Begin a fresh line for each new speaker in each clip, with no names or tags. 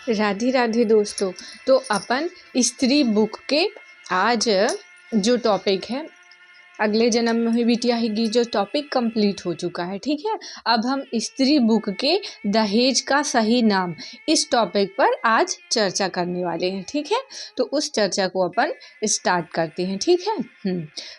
राधे राधे दोस्तों। तो अपन स्त्री बुक के आज जो टॉपिक है अगले जन्म में हुई बिटिया हैगी, जो टॉपिक कंप्लीट हो चुका है। ठीक है, अब हम स्त्री बुक के दहेज का सही नाम इस टॉपिक पर आज चर्चा करने वाले हैं। ठीक है, तो उस चर्चा को अपन स्टार्ट करते हैं। ठीक है,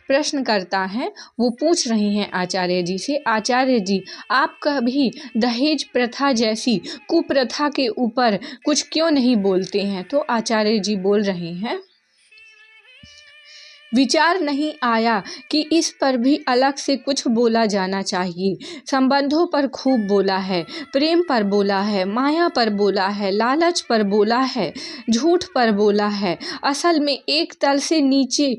प्रश्न करता है, वो पूछ रही हैं आचार्य जी से, आचार्य जी आप कभी दहेज प्रथा जैसी कुप्रथा के ऊपर कुछ क्यों नहीं बोलते हैं? तो आचार्य जी बोल रहे हैं, विचार नहीं आया कि इस पर भी अलग से कुछ बोला जाना चाहिए। संबंधों पर खूब बोला है, प्रेम पर बोला है, माया पर बोला है, लालच पर बोला है, झूठ पर बोला है। असल में एक तल से नीचे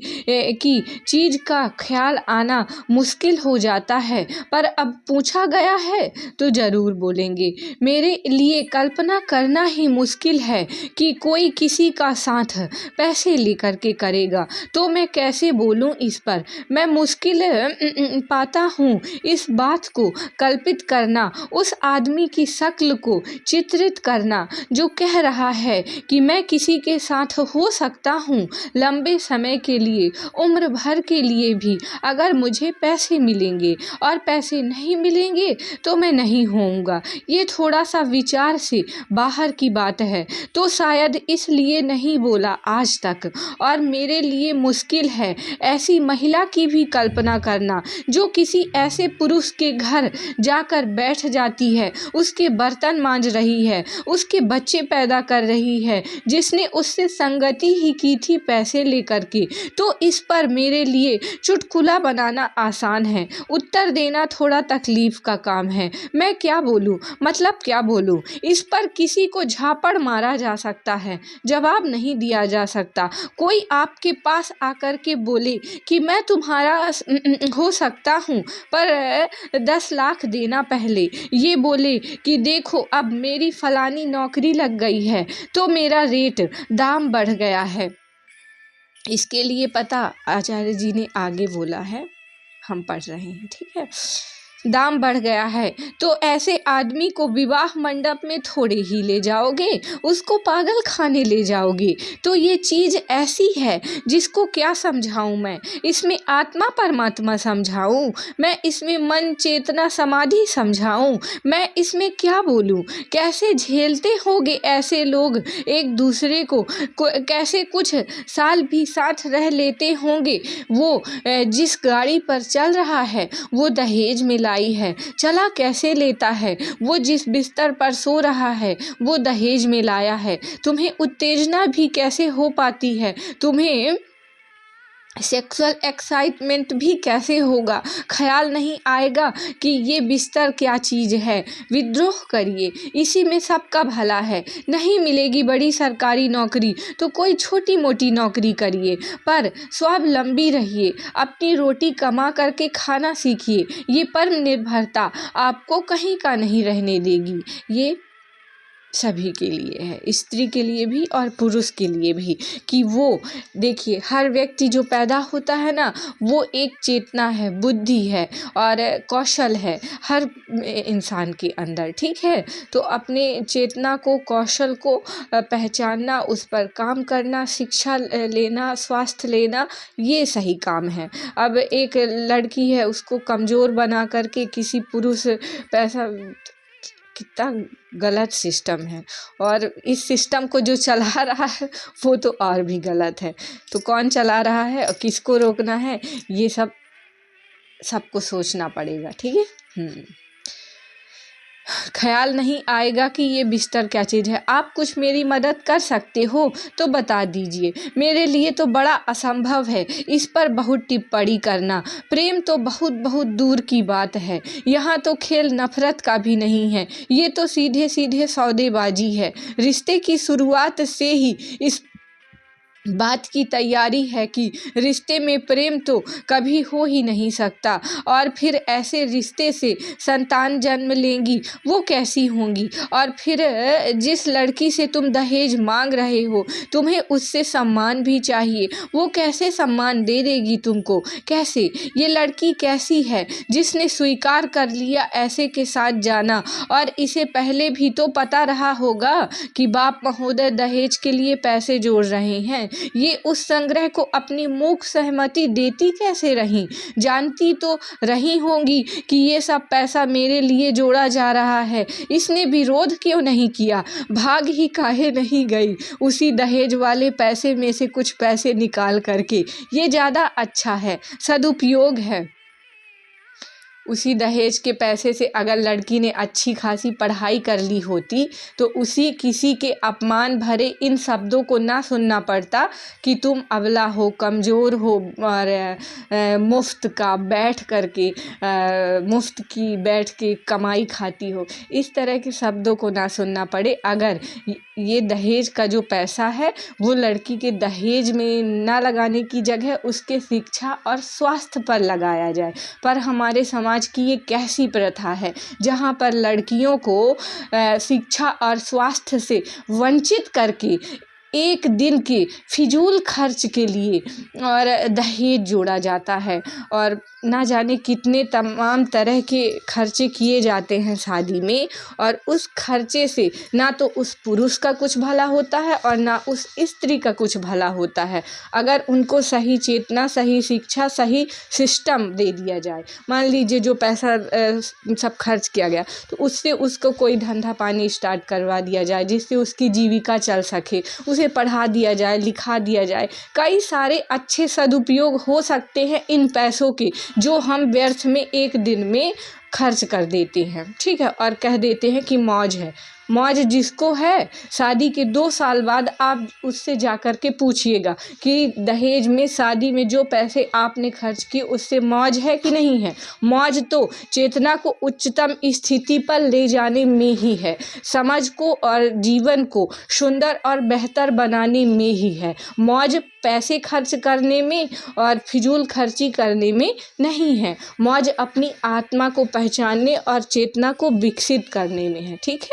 की चीज का ख्याल आना मुश्किल हो जाता है, पर अब पूछा गया है तो जरूर बोलेंगे। मेरे लिए कल्पना करना ही मुश्किल है कि कोई किसी का साथ पैसे लेकर के करेगा, तो मैं कैसे बोलूं इस पर। मैं मुश्किल पाता हूँ इस बात को कल्पित करना, उस आदमी की शक्ल को चित्रित करना जो कह रहा है कि मैं किसी के साथ हो सकता हूँ, लंबे समय के लिए, उम्र भर के लिए भी, अगर मुझे पैसे मिलेंगे, और पैसे नहीं मिलेंगे तो मैं नहीं होऊंगा। ये थोड़ा सा विचार से बाहर की बात है, तो शायद इसलिए नहीं बोला आज तक। और मेरे लिए मुश्किल है ऐसी महिला की भी कल्पना करना जो किसी ऐसे पुरुष के घर जाकर बैठ जाती है, उसके बर्तन मांज रही है, उसके बच्चे पैदा कर रही है, जिसने उससे संगति ही की थी पैसे लेकर के। तो इस पर मेरे लिए चुटकुला बनाना आसान है, उत्तर देना थोड़ा तकलीफ का काम है। मैं क्या बोलूं, मतलब क्या बोलूं? इस पर किसी को झापड़ मारा जा सकता है, जवाब नहीं दिया जा सकता। कोई आपके पास आकर के बोले कि मैं तुम्हारा हो सकता हूँ, पर 10 लाख देना पहले। ये बोले कि देखो अब मेरी फलानी नौकरी लग गई है तो मेरा रेट दाम बढ़ गया है। इसके लिए पता आचार्य जी ने आगे बोला है, हम पढ़ रहे हैं। ठीक है, दाम बढ़ गया है तो ऐसे आदमी को विवाह मंडप में थोड़े ही ले जाओगे, उसको पागल खाने ले जाओगे। तो ये चीज़ ऐसी है जिसको क्या समझाऊं मैं, इसमें आत्मा परमात्मा समझाऊं, मैं इसमें मन चेतना समाधि समझाऊं, मैं इसमें क्या बोलूं? कैसे झेलते होंगे ऐसे लोग एक दूसरे को कैसे कुछ साल भी साथ रह लेते होंगे। वो जिस गाड़ी पर चल रहा है वो दहेज में लाई है, चला कैसे लेता है। वो जिस बिस्तर पर सो रहा है वो दहेज में लाया है। तुम्हें उत्तेजना भी कैसे हो पाती है, तुम्हें सेक्सुअल एक्साइटमेंट भी कैसे होगा, ख्याल नहीं आएगा कि ये बिस्तर क्या चीज़ है। विद्रोह करिए, इसी में सबका भला है। नहीं मिलेगी बड़ी सरकारी नौकरी तो कोई छोटी मोटी नौकरी करिए, पर स्वावलंबी रहिए, अपनी रोटी कमा करके खाना सीखिए। ये परम निर्भरता आपको कहीं का नहीं रहने देगी। ये सभी के लिए है, स्त्री के लिए भी और पुरुष के लिए भी, कि वो देखिए हर व्यक्ति जो पैदा होता है ना, वो एक चेतना है, बुद्धि है और कौशल है हर इंसान के अंदर। ठीक है, तो अपने चेतना को, कौशल को पहचानना, उस पर काम करना, शिक्षा लेना, स्वास्थ्य लेना, ये सही काम है। अब एक लड़की है, उसको कमज़ोर बना करके किसी पुरुष पैसा, कितना गलत सिस्टम है। और इस सिस्टम को जो चला रहा है वो तो और भी गलत है। तो कौन चला रहा है और किसको रोकना है, ये सबको सोचना पड़ेगा। ठीक है, ख्याल नहीं आएगा कि ये बिस्तर क्या चीज़ है। आप कुछ मेरी मदद कर सकते हो तो बता दीजिए, मेरे लिए तो बड़ा असंभव है इस पर बहुत टिप्पणी करना। प्रेम तो बहुत बहुत दूर की बात है, यहाँ तो खेल नफरत का भी नहीं है, ये तो सीधे सीधे सौदेबाजी है। रिश्ते की शुरुआत से ही इस बात की तैयारी है कि रिश्ते में प्रेम तो कभी हो ही नहीं सकता, और फिर ऐसे रिश्ते से संतान जन्म लेंगी वो कैसी होंगी। और फिर जिस लड़की से तुम दहेज मांग रहे हो तुम्हें उससे सम्मान भी चाहिए, वो कैसे सम्मान दे देगी तुमको, कैसे? ये लड़की कैसी है जिसने स्वीकार कर लिया ऐसे के साथ जाना, और इसे पहले भी तो पता रहा होगा कि बाप महोदय दहेज के लिए पैसे जोड़ रहे हैं। ये उस संग्रह को अपनी मूक सहमति देती कैसे रहीं? जानती तो रही होंगी कि ये सब पैसा मेरे लिए जोड़ा जा रहा है, इसने विरोध क्यों नहीं किया, भाग ही काहे नहीं गई उसी दहेज वाले पैसे में से कुछ पैसे निकाल करके। ये ज़्यादा अच्छा है, सदुपयोग है। उसी दहेज के पैसे से अगर लड़की ने अच्छी खासी पढ़ाई कर ली होती तो उसी किसी के अपमान भरे इन शब्दों को ना सुनना पड़ता कि तुम अबला हो, कमज़ोर हो, और मुफ्त का बैठ करके मुफ्त की बैठ के कमाई खाती हो। इस तरह के शब्दों को ना सुनना पड़े अगर ये दहेज का जो पैसा है वो लड़की के दहेज में ना लगाने की जगह उसके शिक्षा और स्वास्थ्य पर लगाया जाए। पर हमारे समाज की ये कैसी प्रथा है जहाँ पर लड़कियों को शिक्षा और स्वास्थ्य से वंचित करके एक दिन के फिजूल खर्च के लिए और दहेज जोड़ा जाता है, और ना जाने कितने तमाम तरह के खर्चे किए जाते हैं शादी में, और उस खर्चे से ना तो उस पुरुष का कुछ भला होता है और ना उस स्त्री का कुछ भला होता है। अगर उनको सही चेतना, सही शिक्षा, सही सिस्टम दे दिया जाए, मान लीजिए जो पैसा सब खर्च किया गया तो उससे उसको कोई धंधा पानी स्टार्ट करवा दिया जाए जिससे उसकी जीविका चल सके, उसे पढ़ा दिया जाए, लिखा दिया जाए। कई सारे अच्छे सदुपयोग हो सकते हैं इन पैसों के जो हम व्यर्थ में एक दिन में खर्च कर देते हैं, ठीक है, और कह देते हैं कि मौज है। मौज जिसको है शादी के 2 साल बाद आप उससे जाकर के पूछिएगा कि दहेज में शादी में जो पैसे आपने खर्च किए उससे मौज है कि नहीं है। मौज तो चेतना को उच्चतम स्थिति पर ले जाने में ही है, समाज को और जीवन को सुंदर और बेहतर बनाने में ही है। मौज पैसे खर्च करने में और फिजूल खर्ची करने में नहीं है। मौज अपनी आत्मा को पहचानने और चेतना को विकसित करने में है, ठीक है।